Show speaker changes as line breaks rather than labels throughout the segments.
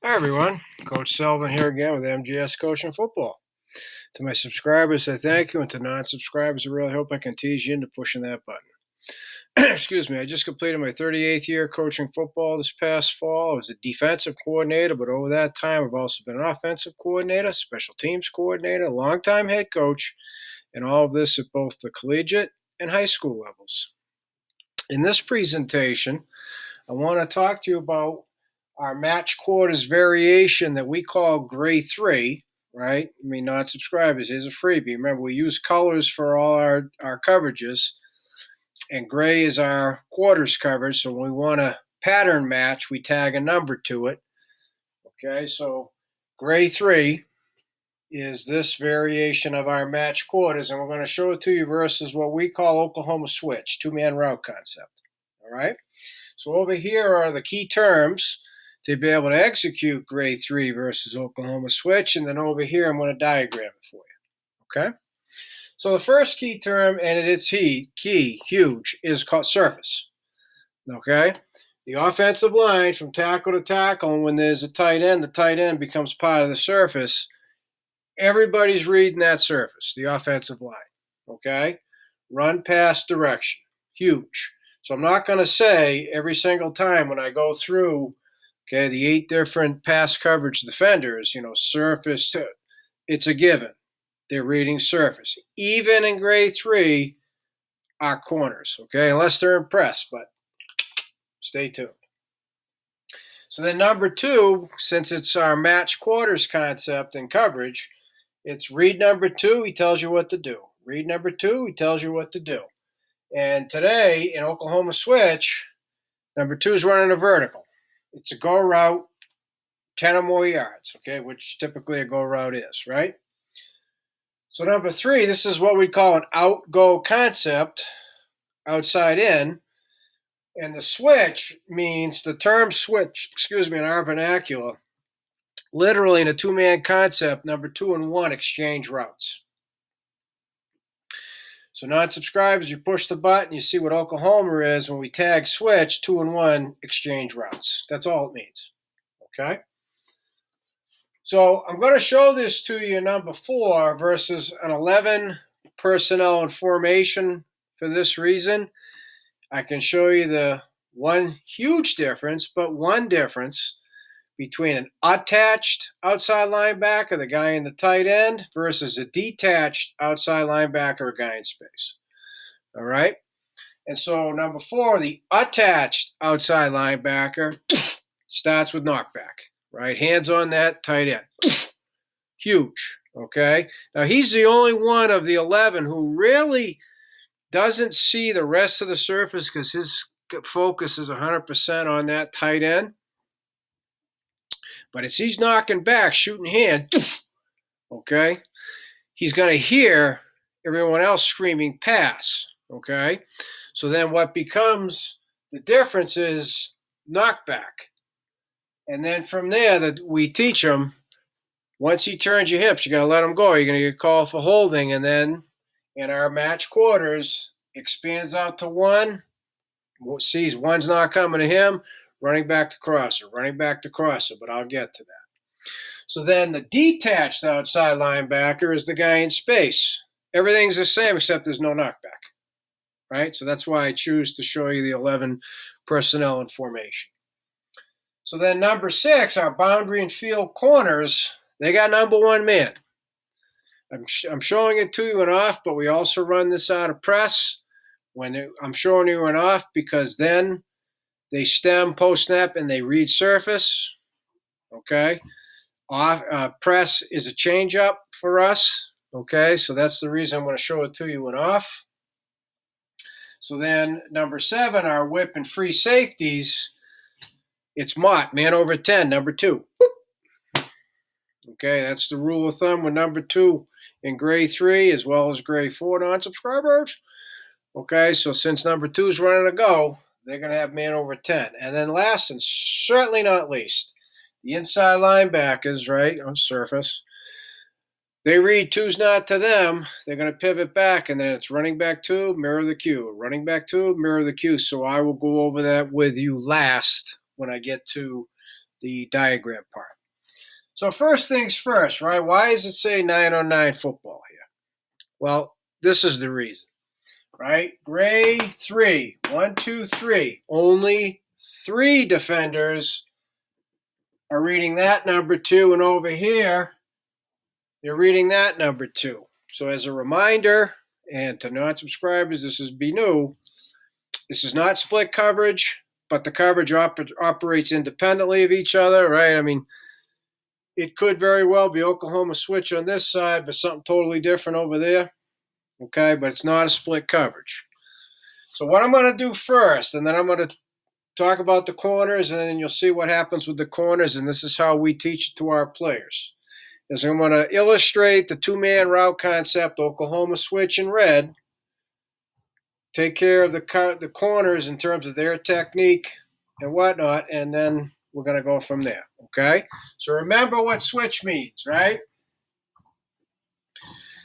Hi, everyone. Coach Selvin here again with MGS Coaching Football. To my subscribers, I thank you, and to non-subscribers, I really hope I can tease you into pushing that button. Excuse me. I just completed my 38th year coaching football this past fall. I was a defensive coordinator, but over that time, I've also been an offensive coordinator, special teams coordinator, longtime head coach, and all of this at both the collegiate and high school levels. In this presentation, I want to talk to you about our match quarters variation that we call gray 3, right? I mean, non-subscribers, here's a freebie. Remember, we use colors for all our coverages, and gray is our quarters coverage. So when we want a pattern match, we tag a number to it. Okay, so gray 3 is this variation of our match quarters, and we're going to show it to you versus what we call Oklahoma switch, two-man route concept. All right? So over here are the key terms to be able to execute grade 3 versus Oklahoma switch. And then over here, I'm going to diagram it for you. Okay? So the first key term, and it's huge, is called surface. Okay? The offensive line from tackle to tackle, and when there's a tight end, the tight end becomes part of the surface. Everybody's reading that surface, the offensive line. Okay? Run, pass, direction. Huge. So I'm not going to say every single time when I go through, okay, the 8 different pass coverage defenders, surface, it's a given. They're reading surface. Even in grade 3, our corners, okay, unless they're impressed, but stay tuned. So then number 2, since it's our match quarters concept and coverage, it's read number 2, he tells you what to do. Read number 2, he tells you what to do. And today in Oklahoma switch, number 2 is running a vertical. It's a go route, 10 or more yards, okay, which typically a go route is, right? So number 3, this is what we call an out-go concept, outside in. And the switch means the term switch, in our vernacular, literally in a two-man concept, number 2 and 1 exchange routes. So non-subscribers, you push the button, you see what Oklahoma is when we tag switch, 2 and 1 exchange routes. That's all it means, okay? So I'm going to show this to you, number 4 versus an 11 personnel and formation for this reason. I can show you the one huge difference, but one difference between an attached outside linebacker, the guy in the tight end, versus a detached outside linebacker, a guy in space. All right? And so number 4, the attached outside linebacker starts with knockback, right? Hands on that tight end. Huge, okay? Now, he's the only one of the 11 who really doesn't see the rest of the surface because his focus is 100% on that tight end. But as he's knocking back, shooting hand, okay, he's going to hear everyone else screaming pass, okay? So then what becomes the difference is knockback. And then from there, that we teach him, once he turns your hips, you got to let him go. You're going to get called for holding. And then in our match quarters, expands out to 1, sees 1's not coming to him, running back to crosser, but I'll get to that. So then the detached outside linebacker is the guy in space. Everything's the same except there's no knockback, right? So that's why I choose to show you the 11 personnel and formation. So then number 6, our boundary and field corners, they got number 1 man. I'm showing it to you in off, but we also run this out of press. I'm showing you in off because then they stem post-snap and they read surface, okay? Press is a change-up for us, okay? So that's the reason I'm going to show it to you in off. So then number 7, our whip and free safeties, it's Mott, man over 10, number 2. Okay, that's the rule of thumb with number 2 in grade 3 as well as grade 4 non-subscribers. Okay, so since number 2 is running a go, they're going to have man over 10. And then last and certainly not least, the inside linebackers, right, on surface, they read 2's not to them. They're going to pivot back, and then it's running back 2, mirror the cue. Running back 2, mirror the cue. So I will go over that with you last when I get to the diagram part. So first things first, right? Why does it say 9-on-9 football here? Well, this is the reason, right? Gray 3, 1, 2, 3. Only 3 defenders are reading that number 2, and over here, they're reading that number 2. So as a reminder, and to non-subscribers, this is be new, this is not split coverage, but the coverage operates independently of each other, right? I mean, it could very well be Oklahoma switch on this side, but something totally different over there, okay? But it's not a split coverage. So what I'm going to do first, and then I'm going to talk about the corners, and then you'll see what happens with the corners, and this is how we teach it to our players, is I'm going to illustrate the two-man route concept, Oklahoma switch in red, take care of the corners in terms of their technique and whatnot, and then we're going to go from there, okay? So remember what switch means, right?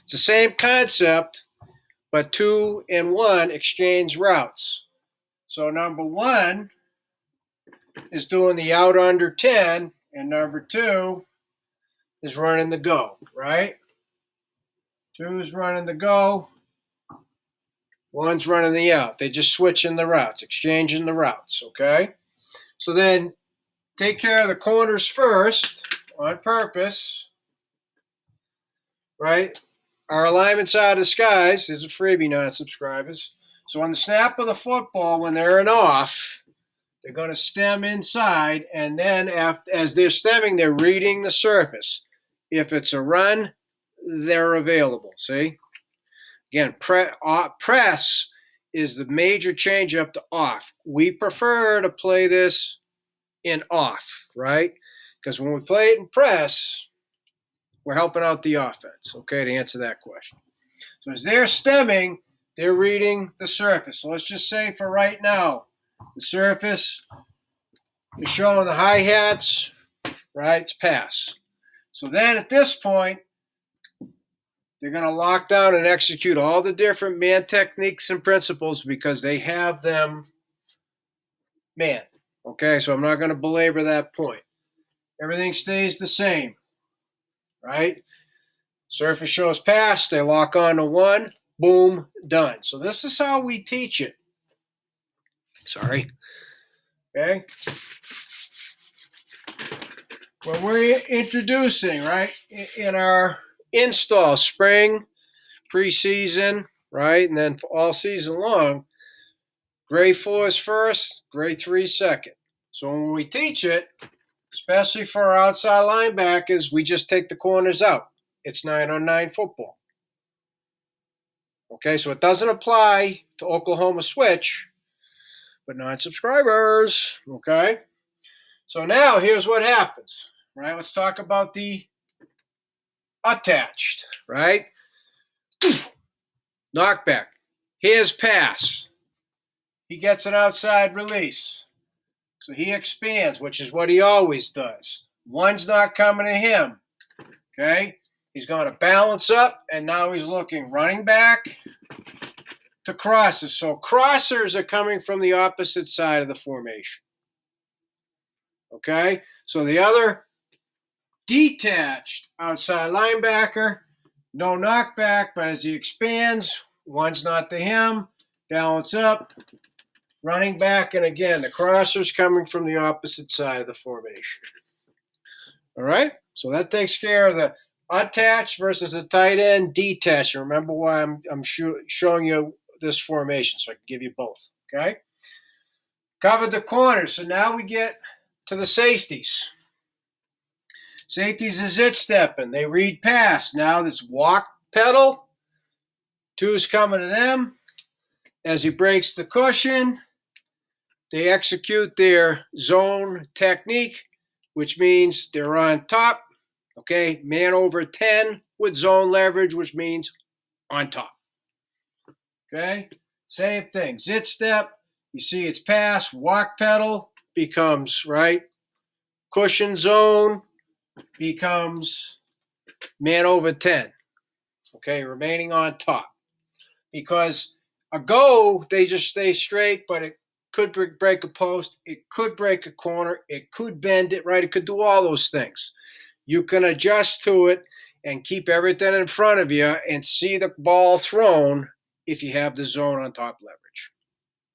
It's the same concept, but 2 and 1 exchange routes. So number 1 is doing the out under 10, and number 2 is running the go, right? 2 is running the go, 1's running the out. They just switching the routes, exchanging the routes, okay? So then take care of the corners first on purpose, right? Our alignment's out of skies is a freebie, non-subscribers. So on the snap of the football, when they're in off, they're going to stem inside, and then as they're stemming, they're reading the surface. If it's a run, they're available, see? Again, press is the major change up to off. We prefer to play this in off, right? Because when we play it in press, we're helping out the offense, okay, to answer that question. So as they're stemming, they're reading the surface. So let's just say for right now, the surface is showing the hi-hats, right? It's pass. So then at this point, they're going to lock down and execute all the different man techniques and principles because they have them man. Okay, so I'm not going to belabor that point. Everything stays the same, right? Surface shows pass, they lock on to 1, boom, done. So this is how we teach it. Sorry. Okay? When we're introducing, right, in our install, spring, preseason, right, and then all season long, grade 4 is first, grade 3 second. So when we teach it, especially for our outside linebackers, we just take the corners out. It's 9-on-9 football. Okay, so it doesn't apply to Oklahoma switch, but non-subscribers, okay? So now here's what happens, right? Let's talk about the attached, right? Knockback. Here's pass. He gets an outside release. So he expands, which is what he always does. 1's not coming to him, okay? He's going to balance up, and now he's looking running back to crosses. So crossers are coming from the opposite side of the formation. Okay? So the other detached outside linebacker, no knockback, but as he expands, 1's not to him, balance up, running back, and again, the crosser's coming from the opposite side of the formation. All right? So that takes care of the attached versus a tight end detached. Remember why I'm showing you this formation, so I can give you both, okay? Covered the corners, so now we get to the safeties. Safeties is it stepping. They read pass. Now this walk pedal. 2's coming to them. As he breaks the cushion, they execute their zone technique, which means they're on top. Okay, man over 10 with zone leverage, which means on top. Okay, same thing. Zit step, you see it's pass, walk pedal becomes, right, cushion zone becomes man over 10. Okay, remaining on top. Because a go, they just stay straight, but it could break a post, it could break a corner, it could bend it, right? It could do all those things. you can adjust to it and keep everything in front of you and see the ball thrown if you have the zone on top leverage.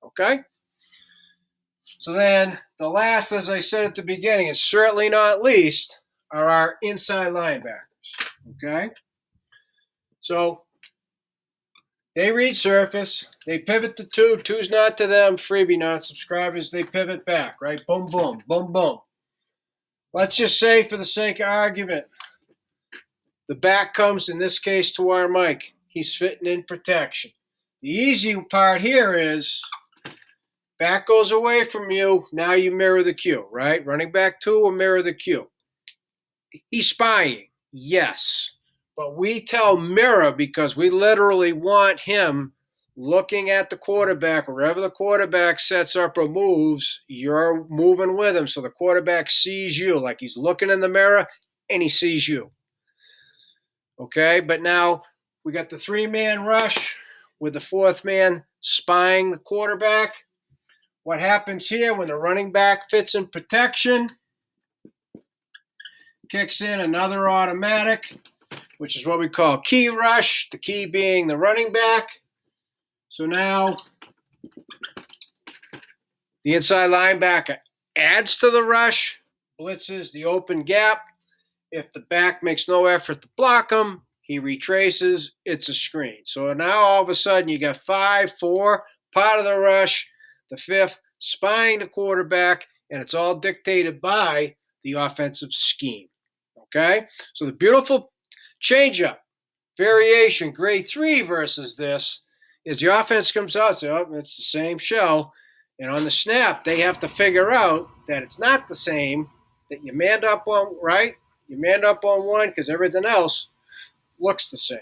Okay? So then the last, as I said at the beginning, and certainly not least, are our inside linebackers. Okay? So they read surface. They pivot to two. Two's not to them. Freebie non-subscribers. They pivot back, right? Boom, boom, boom, boom. Let's just say, for the sake of argument, the back comes, in this case, to our Mike. He's fitting in protection. The easy part here is back goes away from you. Now you mirror the cue, right? Running back two will mirror the cue. He's spying, yes. But we tell mirror because we literally want him looking at the quarterback. Wherever the quarterback sets up or moves, you're moving with him. So the quarterback sees you, like he's looking in the mirror and he sees you. Okay, but now we got the three-man rush with the fourth man spying the quarterback. What happens here when the running back fits in protection? Kicks in another automatic, which is what we call key rush, the key being the running back. So now the inside linebacker adds to the rush, blitzes the open gap. If the back makes no effort to block him, he retraces, it's a screen. So now all of a sudden you got 5, 4, part of the rush, the fifth, spying the quarterback, and it's all dictated by the offensive scheme. Okay? So the beautiful change-up, variation, grade 3 versus this, is the offense comes out and says, oh, it's the same shell. And on the snap, they have to figure out that it's not the same, that you manned up on, right? You manned up on one because everything else looks the same.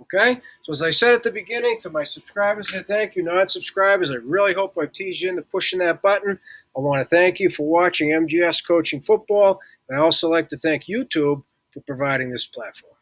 Okay? So as I said at the beginning, to my subscribers, I thank you. Non-subscribers, I really hope I've teased you into pushing that button. I want to thank you for watching MGS Coaching Football. And I also like to thank YouTube for providing this platform.